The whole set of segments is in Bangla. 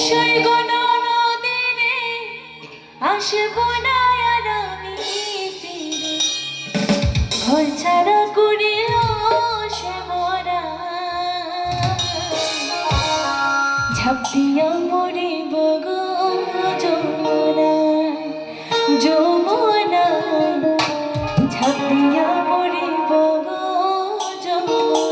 সৈগণ নদীরে আসব না আর আমি ফিরে, ঘর ছাড়া করিল সে মরা, ঝাঁপ দিয়া মরিব গো যমুনায়, যমুনায় ঝাঁপ দিয়া মরিব গো যমুনায়।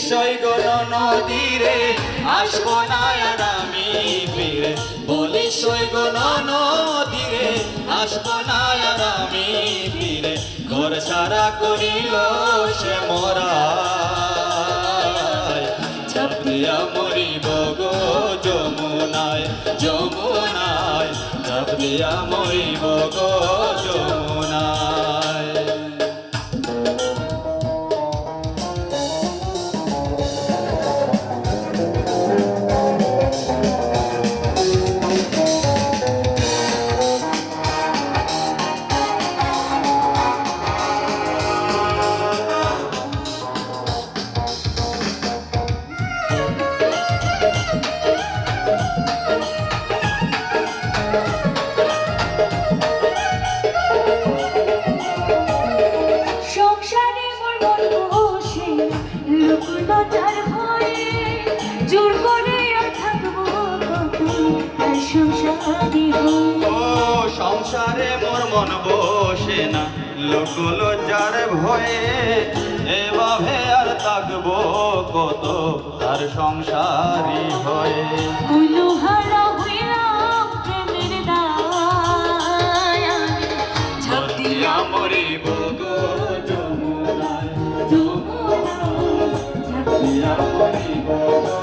সৈগণ নদীরে আসব না আর আমি ফিরে, বলি সৈগণ নদীরে আসব না আর আমি ফিরে, ঘর ছাড়া করিল সে মরা, ঝাঁপ দিয়া মরিব গো যমুনায়, যমুনায় ঝাঁপ দিয়া মরিব গো যমুনায়। লজ্জার ভয়ে জোর করে আর থাকবো কত আর সংসারী হয়ে। ও সংসারে মোর মন বসে না, লোক লজ্জার ভয়ে এভাবে আর থাকবো কত আর সংসারী হয়ে। কুলহারা হইলাম প্রেমের দায়, ঝাঁপ দিয়া মরিব গো যমুনায়, ঝাঁপ দিয়া মরিব গো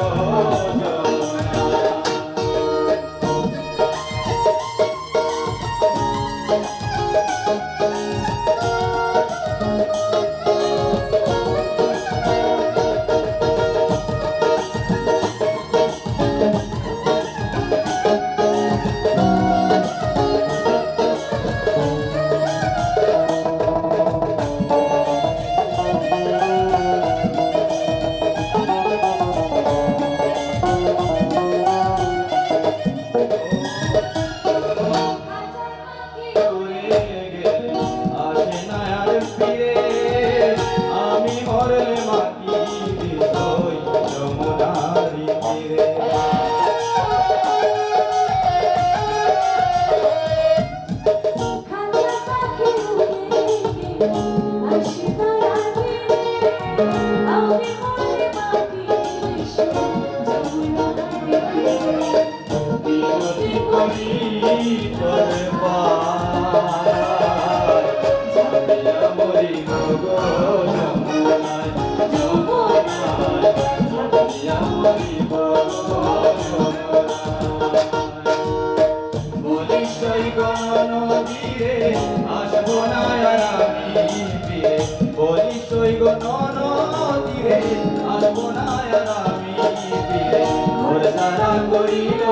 আসবো না আর আমি ফিরে, ঘর ছাড়া করিল